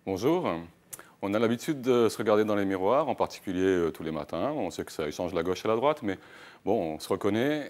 Bonjour. On a l'habitude de se regarder dans les miroirs, en particulier tous les matins. On sait que ça échange la gauche et la droite, mais bon, on se reconnaît.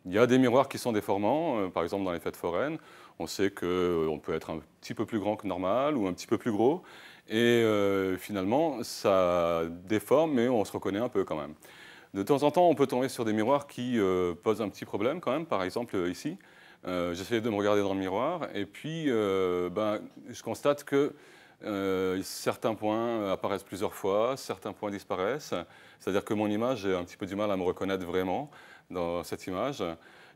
Il y a des miroirs qui sont déformants, par exemple dans les fêtes foraines. On sait qu'on peut être un petit peu plus grand que normal ou un petit peu plus gros. Et finalement, ça déforme, mais on se reconnaît un peu quand même. De temps en temps, on peut tomber sur des miroirs qui posent un petit problème quand même. Par exemple, ici, j'essayais de me regarder dans le miroir et puis je constate que certains points apparaissent plusieurs fois, certains points disparaissent. C'est-à-dire que mon image, j'ai un petit peu du mal à me reconnaître vraiment dans cette image.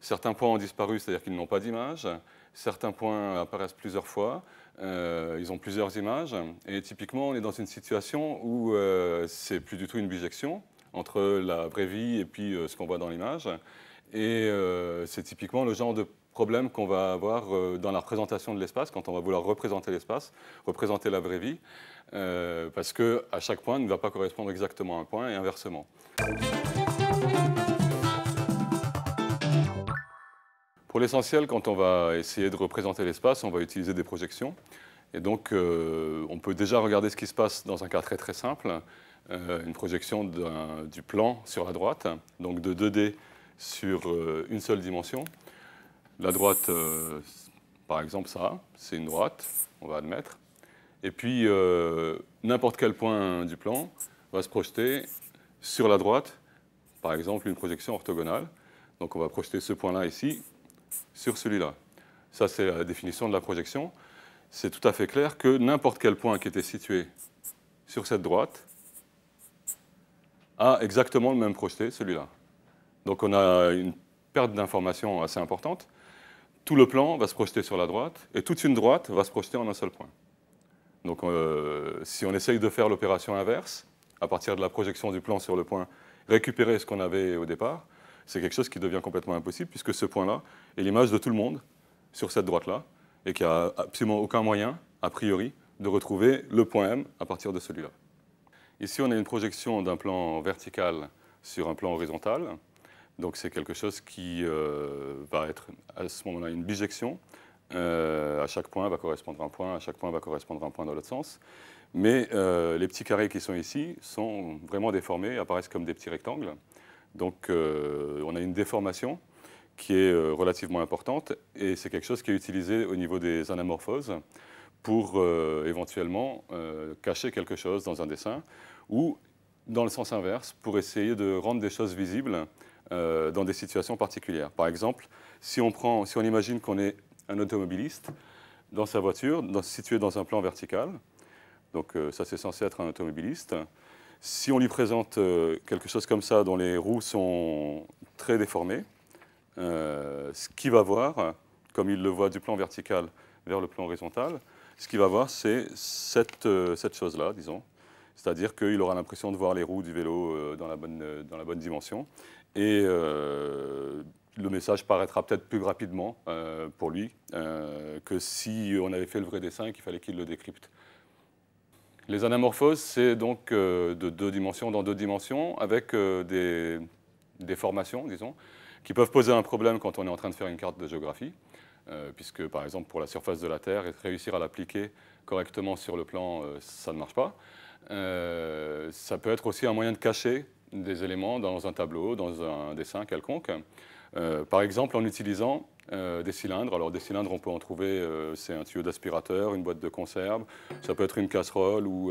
Certains points ont disparu, c'est-à-dire qu'ils n'ont pas d'image. Certains points apparaissent plusieurs fois. Ils ont plusieurs images. Et typiquement, on est dans une situation où c'est plus du tout une bijection entre la vraie vie et puis ce qu'on voit dans l'image. Et c'est typiquement le genre de problème qu'on va avoir dans la représentation de l'espace, quand on va vouloir représenter l'espace, représenter la vraie vie, parce qu'à chaque point ne va pas correspondre exactement à un point et inversement. Pour l'essentiel, quand on va essayer de représenter l'espace, on va utiliser des projections. Et donc, on peut déjà regarder ce qui se passe dans un cas très très simple, une projection du plan sur la droite, donc de 2D sur une seule dimension. La droite, par exemple, ça, c'est une droite, on va admettre. Et puis, n'importe quel point du plan va se projeter sur la droite, par exemple, une projection orthogonale. Donc, on va projeter ce point-là ici sur celui-là. Ça, c'est la définition de la projection. C'est tout à fait clair que n'importe quel point qui était situé sur cette droite a exactement le même projeté, celui-là. Donc, on a une perte d'information assez importante. Tout le plan va se projeter sur la droite, et toute une droite va se projeter en un seul point. Donc, si on essaye de faire l'opération inverse, à partir de la projection du plan sur le point, récupérer ce qu'on avait au départ, c'est quelque chose qui devient complètement impossible, puisque ce point-là est l'image de tout le monde sur cette droite-là, et qu'il n'y a absolument aucun moyen, a priori, de retrouver le point M à partir de celui-là. Ici, on a une projection d'un plan vertical sur un plan horizontal. Donc c'est quelque chose qui va être à ce moment-là une bijection. À chaque point va correspondre un point, à chaque point va correspondre un point dans l'autre sens. Mais les petits carrés qui sont ici sont vraiment déformés, apparaissent comme des petits rectangles. Donc on a une déformation qui est relativement importante et c'est quelque chose qui est utilisé au niveau des anamorphoses pour éventuellement cacher quelque chose dans un dessin ou dans le sens inverse pour essayer de rendre des choses visibles dans des situations particulières. Par exemple, si on imagine qu'on est un automobiliste dans sa voiture, situé dans un plan vertical, donc ça c'est censé être un automobiliste, si on lui présente quelque chose comme ça dont les roues sont très déformées, ce qu'il va voir, comme il le voit du plan vertical vers le plan horizontal, ce qu'il va voir c'est cette chose-là, disons. C'est-à-dire qu'il aura l'impression de voir les roues du vélo dans la bonne dimension. Et le message paraîtra peut-être plus rapidement pour lui que si on avait fait le vrai dessin et qu'il fallait qu'il le décrypte. Les anamorphoses, c'est donc de 2 dimensions dans 2 dimensions, avec des formations, disons, qui peuvent poser un problème quand on est en train de faire une carte de géographie, puisque, par exemple, pour la surface de la Terre, réussir à l'appliquer correctement sur le plan, ça ne marche pas. Ça peut être aussi un moyen de cacher des éléments dans un tableau, dans un dessin quelconque. Par exemple, en utilisant des cylindres. Alors des cylindres, on peut en trouver, c'est un tuyau d'aspirateur, une boîte de conserve, ça peut être une casserole ou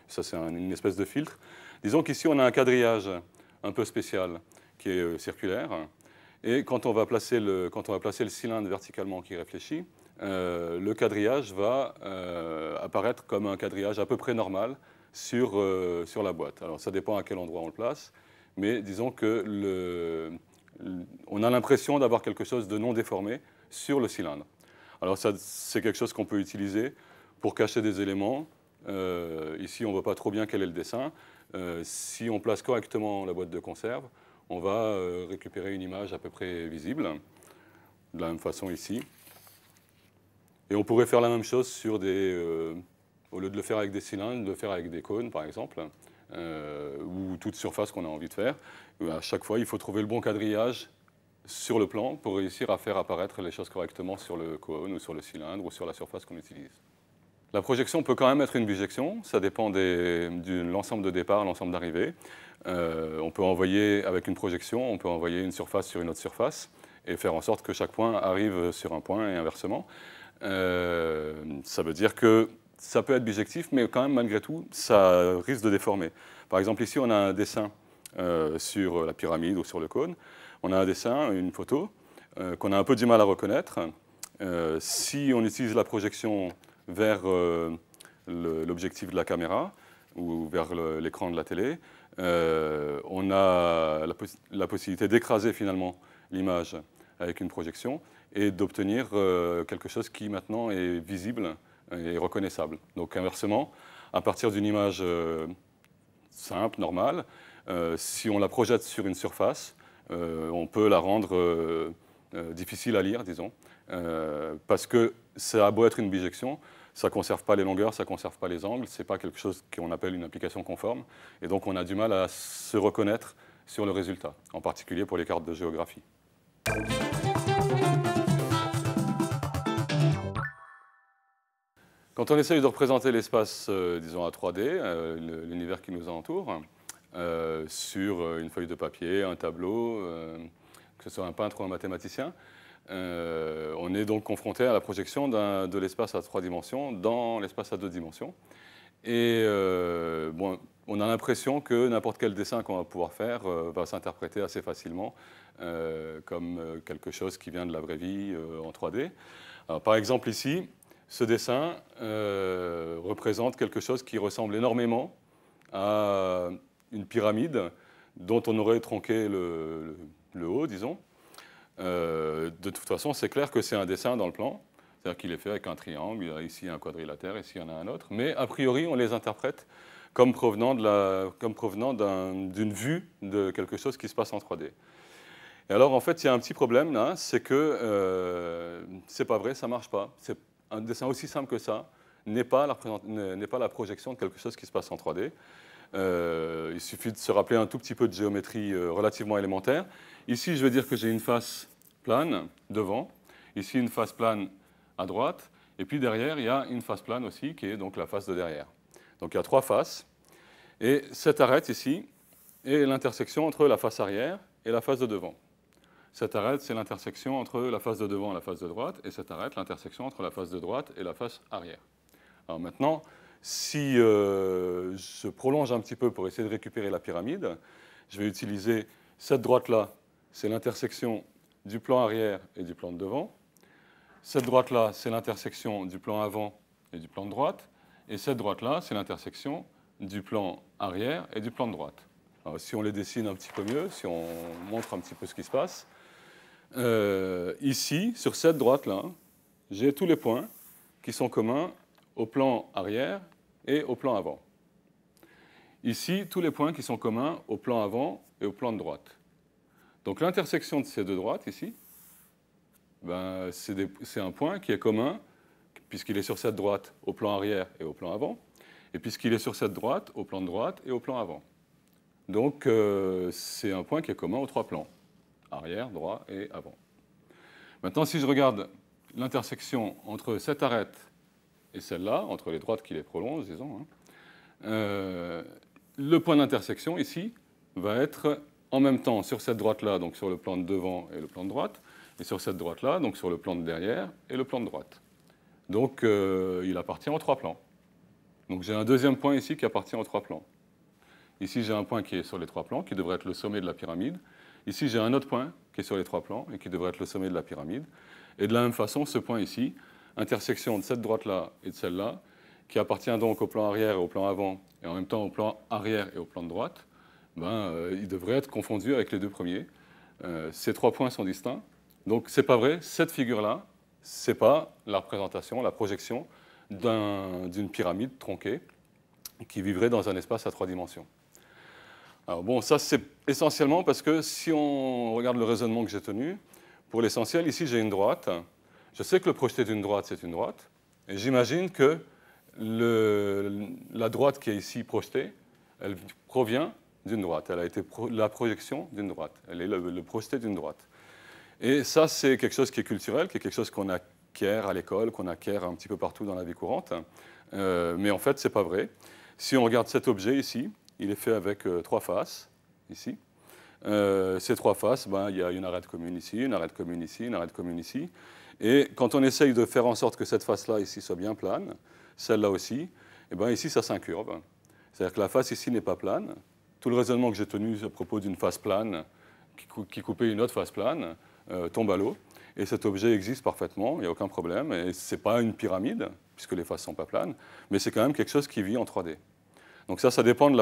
ça c'est une espèce de filtre. Disons qu'ici on a un quadrillage un peu spécial qui est circulaire. Et quand on va placer le cylindre verticalement qui réfléchit, le quadrillage va apparaître comme un quadrillage à peu près normal sur la boîte. Alors ça dépend à quel endroit on le place, mais disons que on a l'impression d'avoir quelque chose de non déformé sur le cylindre. Alors ça, c'est quelque chose qu'on peut utiliser pour cacher des éléments. Ici, on ne voit pas trop bien quel est le dessin. Si on place correctement la boîte de conserve, on va récupérer une image à peu près visible, de la même façon ici. Et on pourrait faire la même chose sur au lieu de le faire avec des cylindres, de le faire avec des cônes, par exemple, ou toute surface qu'on a envie de faire. À chaque fois, il faut trouver le bon quadrillage sur le plan pour réussir à faire apparaître les choses correctement sur le cône, ou sur le cylindre, ou sur la surface qu'on utilise. La projection peut quand même être une bijection, ça dépend de l'ensemble de départ, l'ensemble d'arrivée. On peut envoyer, avec une projection, on peut envoyer une surface sur une autre surface et faire en sorte que chaque point arrive sur un point et inversement. Ça veut dire que ça peut être bijectif, mais quand même, malgré tout, ça risque de déformer. Par exemple, ici, on a un dessin sur la pyramide ou sur le cône. On a un dessin, une photo, qu'on a un peu du mal à reconnaître. Si on utilise la projection vers l'objectif de la caméra ou vers l'écran de la télé, on a la possibilité d'écraser finalement l'image avec une projection et d'obtenir quelque chose qui maintenant est visible et reconnaissable. Donc inversement, à partir d'une image simple, normale, si on la projette sur une surface, on peut la rendre difficile à lire, disons, parce que ça a beau être une bijection, ça ne conserve pas les longueurs, ça ne conserve pas les angles, ce n'est pas quelque chose qu'on appelle une application conforme, et donc on a du mal à se reconnaître sur le résultat, en particulier pour les cartes de géographie. Quand on essaye de représenter l'espace, disons à 3D, l'univers qui nous entoure, sur une feuille de papier, un tableau, que ce soit un peintre ou un mathématicien, on est donc confronté à la projection de l'espace à 3 dimensions dans l'espace à 2 dimensions. Et bon, on a l'impression que n'importe quel dessin qu'on va pouvoir faire va s'interpréter assez facilement comme quelque chose qui vient de la vraie vie en 3D. Alors, par exemple ici, ce dessin représente quelque chose qui ressemble énormément à une pyramide dont on aurait tronqué le haut, disons. De toute façon, c'est clair que c'est un dessin dans le plan, c'est-à-dire qu'il est fait avec un triangle, il y a ici un quadrilatère, ici il y en a un autre, mais a priori, on les interprète comme provenant d'une vue de quelque chose qui se passe en 3D. Et alors, en fait, il y a un petit problème là, c'est que c'est pas vrai, ça marche pas. Un dessin aussi simple que ça n'est pas la projection de quelque chose qui se passe en 3D. Il suffit de se rappeler un tout petit peu de géométrie relativement élémentaire. Ici, je veux dire que j'ai une face plane devant, ici une face plane à droite, et puis derrière, il y a une face plane aussi, qui est donc la face de derrière. Donc il y a 3 faces, et cette arête ici est l'intersection entre la face arrière et la face de devant. Cette arête, c'est l'intersection entre la face de devant et la face de droite, et cette arête, l'intersection entre la face de droite et la face arrière. Alors maintenant, si je prolonge un petit peu pour essayer de récupérer la pyramide, je vais utiliser cette droite-là, c'est l'intersection du plan arrière et du plan de devant. Cette droite-là, c'est l'intersection du plan avant et du plan de droite. Et cette droite-là, c'est l'intersection du plan arrière et du plan de droite. Alors, si on les dessine un petit peu mieux, si on montre un petit peu ce qui se passe, ici, sur cette droite-là, j'ai tous les points qui sont communs au plan arrière et au plan avant. Ici, tous les points qui sont communs au plan avant et au plan de droite. Donc l'intersection de ces 2 droites ici, ben, c'est un point qui est commun, puisqu'il est sur cette droite au plan arrière et au plan avant, et puisqu'il est sur cette droite au plan de droite et au plan avant. Donc c'est un point qui est commun aux 3 plans, arrière, droit et avant. Maintenant, si je regarde l'intersection entre cette arête et celle-là, entre les droites qui les prolongent, disons, hein, le point d'intersection ici va être en même temps sur cette droite-là, donc sur le plan de devant et le plan de droite, et sur cette droite-là, donc sur le plan de derrière et le plan de droite. Donc il appartient aux 3 plans. Donc j'ai un deuxième point ici qui appartient aux 3 plans. Ici j'ai un point qui est sur les 3 plans, qui devrait être le sommet de la pyramide. Ici j'ai un autre point qui est sur les 3 plans et qui devrait être le sommet de la pyramide. Et de la même façon, ce point ici, intersection de cette droite-là et de celle-là, qui appartient donc au plan arrière et au plan avant, et en même temps au plan arrière et au plan de droite, ben, il devrait être confondu avec les 2 premiers. Ces 3 points sont distincts. Donc c'est pas vrai, cette figure-là, c'est pas la représentation, la projection d'une pyramide tronquée qui vivrait dans un espace à 3 dimensions. Alors bon, ça c'est essentiellement parce que si on regarde le raisonnement que j'ai tenu, pour l'essentiel, ici j'ai une droite. Je sais que le projeté d'une droite, c'est une droite. Et j'imagine que la droite qui est ici projetée, elle provient d'une droite. Elle a été la projection d'une droite. Elle est le projeté d'une droite. Et ça, c'est quelque chose qui est culturel, qui est quelque chose qu'on acquiert à l'école, qu'on acquiert un petit peu partout dans la vie courante. Mais en fait, ce n'est pas vrai. Si on regarde cet objet ici, il est fait avec 3 faces, ici. Ces 3 faces, il y a une arête commune ici, une arête commune ici, une arête commune ici. Et quand on essaye de faire en sorte que cette face-là ici soit bien plane, celle-là aussi, et ici ça s'incurve. C'est-à-dire que la face ici n'est pas plane. Tout le raisonnement que j'ai tenu à propos d'une face plane qui coupait une autre face plane tombe à l'eau. Et cet objet existe parfaitement, il n'y a aucun problème. Et ce n'est pas une pyramide, puisque les faces ne sont pas planes, mais c'est quand même quelque chose qui vit en 3D. Donc ça dépend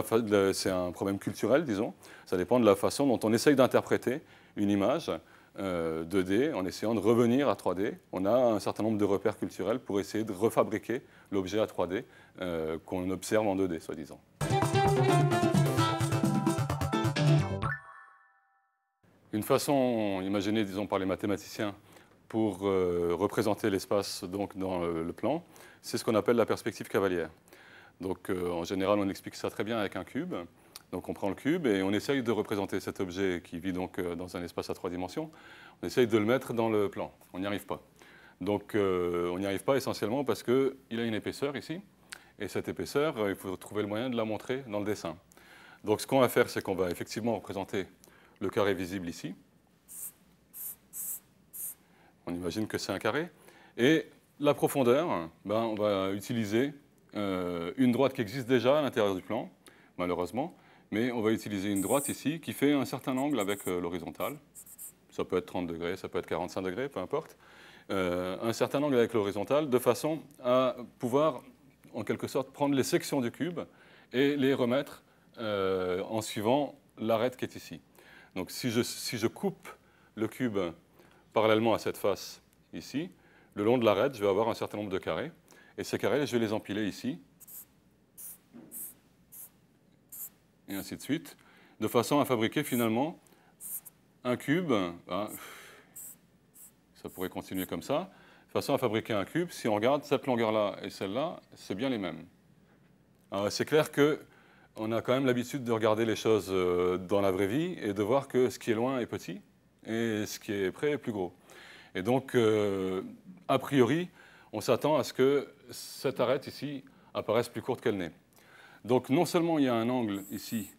c'est un problème culturel, disons. Ça dépend de la façon dont on essaye d'interpréter une image 2D en essayant de revenir à 3D. On a un certain nombre de repères culturels pour essayer de refabriquer l'objet à 3D qu'on observe en 2D, soi-disant. Une façon imaginée, disons, par les mathématiciens pour représenter l'espace donc, dans le plan, c'est ce qu'on appelle la perspective cavalière. Donc, en général, on explique ça très bien avec un cube. Donc, on prend le cube et on essaye de représenter cet objet qui vit donc dans un espace à 3 dimensions. On essaye de le mettre dans le plan. On n'y arrive pas. Donc, on n'y arrive pas essentiellement parce qu'il a une épaisseur ici. Et cette épaisseur, il faut trouver le moyen de la montrer dans le dessin. Donc, ce qu'on va faire, c'est qu'on va effectivement représenter le carré visible ici. On imagine que c'est un carré. Et la profondeur, on va utiliser une droite qui existe déjà à l'intérieur du plan, malheureusement, mais on va utiliser une droite ici qui fait un certain angle avec l'horizontale. Ça peut être 30 degrés, ça peut être 45 degrés, peu importe. Un certain angle avec l'horizontale de façon à pouvoir, en quelque sorte, prendre les sections du cube et les remettre en suivant l'arête qui est ici. Donc si je coupe le cube parallèlement à cette face ici, le long de l'arête, je vais avoir un certain nombre de carrés. Et ces carrés, je vais les empiler ici. Et ainsi de suite. De façon à fabriquer finalement un cube. Ça pourrait continuer comme ça. De façon à fabriquer un cube, si on regarde cette longueur-là et celle-là, c'est bien les mêmes. C'est clair qu'on a quand même l'habitude de regarder les choses dans la vraie vie et de voir que ce qui est loin est petit et ce qui est près est plus gros. Et donc, a priori, on s'attend à ce que cette arête ici apparaisse plus courte qu'elle n'est. Donc non seulement il y a un angle ici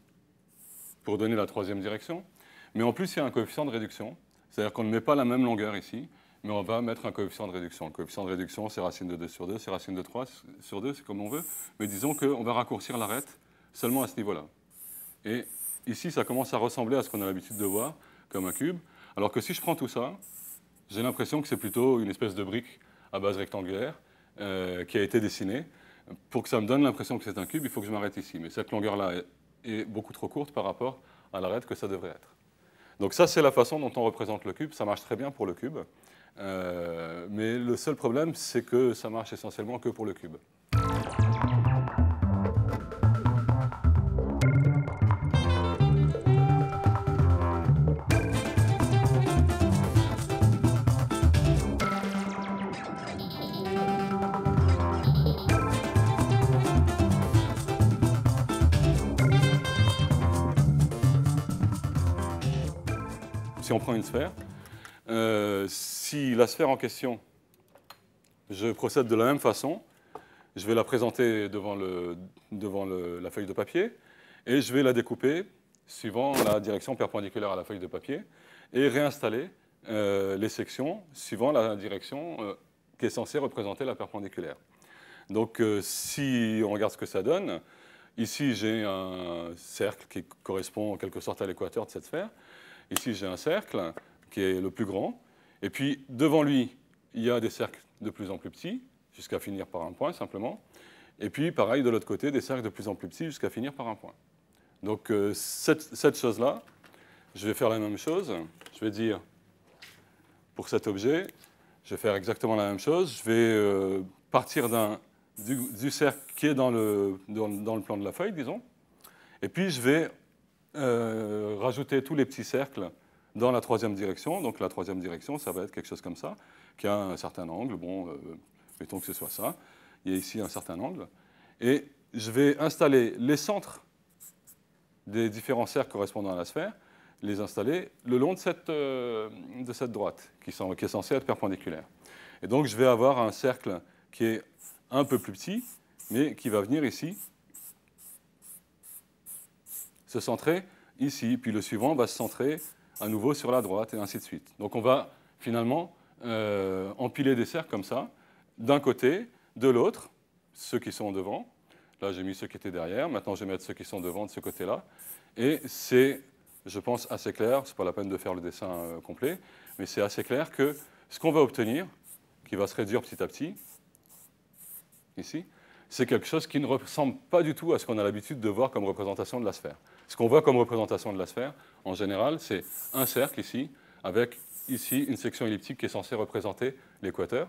pour donner la 3e direction, mais en plus il y a un coefficient de réduction. C'est-à-dire qu'on ne met pas la même longueur ici, mais on va mettre un coefficient de réduction. Le coefficient de réduction, c'est racine de 2 sur 2, c'est racine de 3 sur 2, c'est comme on veut. Mais disons qu'on va raccourcir l'arête seulement à ce niveau-là. Et ici, ça commence à ressembler à ce qu'on a l'habitude de voir comme un cube. Alors que si je prends tout ça, j'ai l'impression que c'est plutôt une espèce de brique à base rectangulaire qui a été dessinée. Pour que ça me donne l'impression que c'est un cube, il faut que je m'arrête ici. Mais cette longueur-là est beaucoup trop courte par rapport à l'arête que ça devrait être. Donc ça, c'est la façon dont on représente le cube. Ça marche très bien pour le cube. Mais le seul problème, c'est que ça marche essentiellement que pour le cube. Si on prend une sphère, si la sphère en question, je procède de la même façon, je vais la présenter devant la feuille de papier et je vais la découper suivant la direction perpendiculaire à la feuille de papier et réinstaller les sections suivant la direction qui est censée représenter la perpendiculaire. Donc si on regarde ce que ça donne, ici j'ai un cercle qui correspond en quelque sorte à l'équateur de cette sphère. Ici, j'ai un cercle qui est le plus grand. Et puis, devant lui, il y a des cercles de plus en plus petits, jusqu'à finir par un point, simplement. Et puis, pareil, de l'autre côté, des cercles de plus en plus petits, jusqu'à finir par un point. Donc, cette chose-là, je vais faire la même chose. Je vais dire, pour cet objet, je vais faire exactement la même chose. Je vais partir du cercle qui est dans le plan de la feuille, disons. Et puis, je vais rajouter tous les petits cercles dans la 3e direction. Donc la 3e direction, ça va être quelque chose comme ça, qui a un certain angle. Bon, mettons que ce soit ça. Il y a ici un certain angle. Et je vais installer les centres des différents cercles correspondant à la sphère, les installer le long de cette droite, qui est censée être perpendiculaire. Et donc je vais avoir un cercle qui est un peu plus petit, mais qui va venir ici, se centrer ici, puis le suivant va se centrer à nouveau sur la droite, et ainsi de suite. Donc on va finalement empiler des cercles comme ça, d'un côté, de l'autre, ceux qui sont devant. Là, j'ai mis ceux qui étaient derrière. Maintenant, je vais mettre ceux qui sont devant de ce côté-là. Et c'est, je pense, assez clair. Ce n'est pas la peine de faire le dessin complet, mais c'est assez clair que ce qu'on va obtenir, qui va se réduire petit à petit, ici, c'est quelque chose qui ne ressemble pas du tout à ce qu'on a l'habitude de voir comme représentation de la sphère. Ce qu'on voit comme représentation de la sphère, en général, c'est un cercle ici, avec ici une section elliptique qui est censée représenter l'équateur.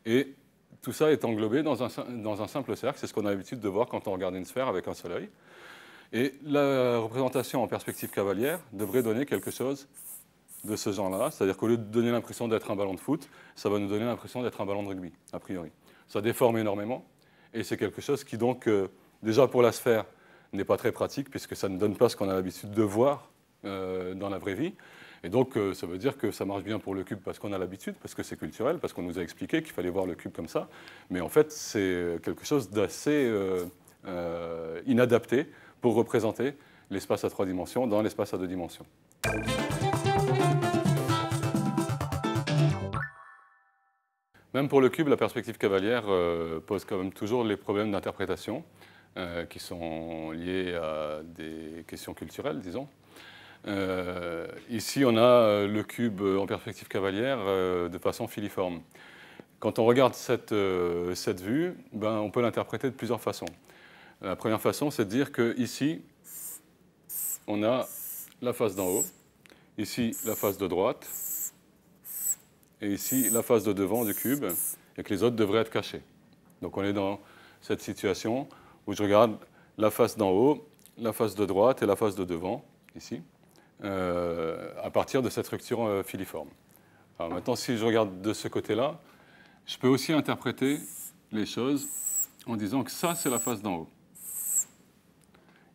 Et tout ça est englobé dans un simple cercle. C'est ce qu'on a l'habitude de voir quand on regarde une sphère avec un seul œil. Et la représentation en perspective cavalière devrait donner quelque chose de ce genre-là. C'est-à-dire qu'au lieu de donner l'impression d'être un ballon de foot, ça va nous donner l'impression d'être un ballon de rugby, a priori. Ça déforme énormément. Et c'est quelque chose qui, donc, déjà pour la sphère, n'est pas très pratique, puisque ça ne donne pas ce qu'on a l'habitude de voir dans la vraie vie. Et donc, ça veut dire que ça marche bien pour le cube parce qu'on a l'habitude, parce que c'est culturel, parce qu'on nous a expliqué qu'il fallait voir le cube comme ça. Mais en fait, c'est quelque chose d'assez inadapté pour représenter l'espace à 3 dimensions dans l'espace à 2 dimensions. Même pour le cube, la perspective cavalière pose quand même toujours les problèmes d'interprétation qui sont liés à des questions culturelles, disons. Ici, on a le cube en perspective cavalière de façon filiforme. Quand on regarde cette vue, ben, on peut l'interpréter de plusieurs façons. La première façon, c'est de dire qu'ici, on a la face d'en haut, ici la face de droite, et ici la face de devant du cube, et que les autres devraient être cachés. Donc on est dans cette situation où je regarde la face d'en haut, la face de droite et la face de devant, ici, à partir de cette structure filiforme. Alors maintenant, si je regarde de ce côté-là, je peux aussi interpréter les choses en disant que ça, c'est la face d'en haut.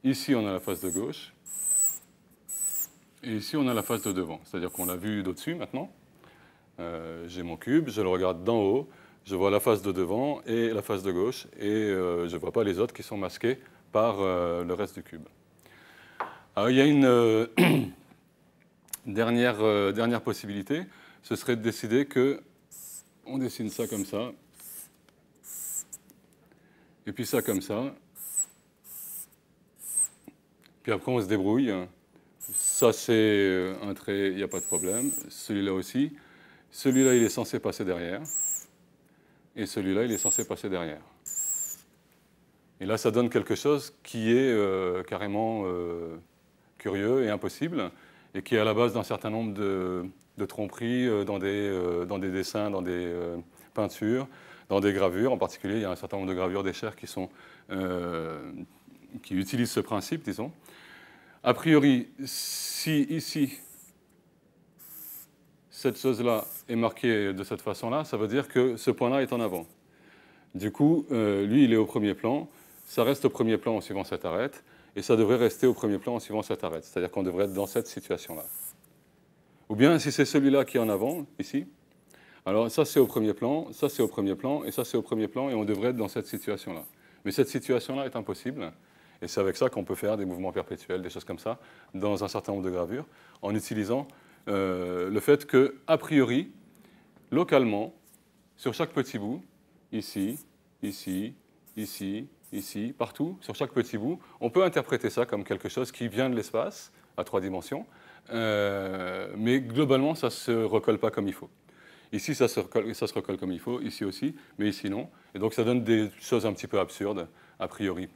Ici, on a la face de gauche. Et ici, on a la face de devant. C'est-à-dire qu'on l'a vu d'au-dessus maintenant. J'ai mon cube, je le regarde d'en haut, je vois la face de devant et la face de gauche, et je ne vois pas les autres qui sont masqués par le reste du cube. Alors, il y a une dernière possibilité, ce serait de décider qu'on dessine ça comme ça, et puis ça comme ça, puis après on se débrouille. Ça c'est un trait, il n'y a pas de problème, celui-là aussi. Celui-là, il est censé passer derrière. Et celui-là, il est censé passer derrière. Et là, ça donne quelque chose qui est carrément curieux et impossible, et qui est à la base d'un certain nombre de tromperies dans des dessins, dans des peintures, dans des gravures. En particulier, il y a un certain nombre de gravures d'Escher qui utilisent ce principe, disons. A priori, si ici, cette chose-là est marquée de cette façon-là, ça veut dire que ce point-là est en avant. Du coup, lui, il est au premier plan, ça reste au premier plan en suivant cette arête, et ça devrait rester au premier plan en suivant cette arête. C'est-à-dire qu'on devrait être dans cette situation-là. Ou bien, si c'est celui-là qui est en avant, ici, alors ça c'est au premier plan, ça c'est au premier plan, et ça c'est au premier plan, et on devrait être dans cette situation-là. Mais cette situation-là est impossible, et c'est avec ça qu'on peut faire des mouvements perpétuels, des choses comme ça, dans un certain nombre de gravures, en utilisant le fait que, a priori, localement, sur chaque petit bout, ici, ici, ici, ici, partout, sur chaque petit bout, on peut interpréter ça comme quelque chose qui vient de l'espace, à 3 dimensions, mais globalement, ça ne se recolle pas comme il faut. Ici, ça se recolle comme il faut, ici aussi, mais ici non. Et donc, ça donne des choses un petit peu absurdes, a priori.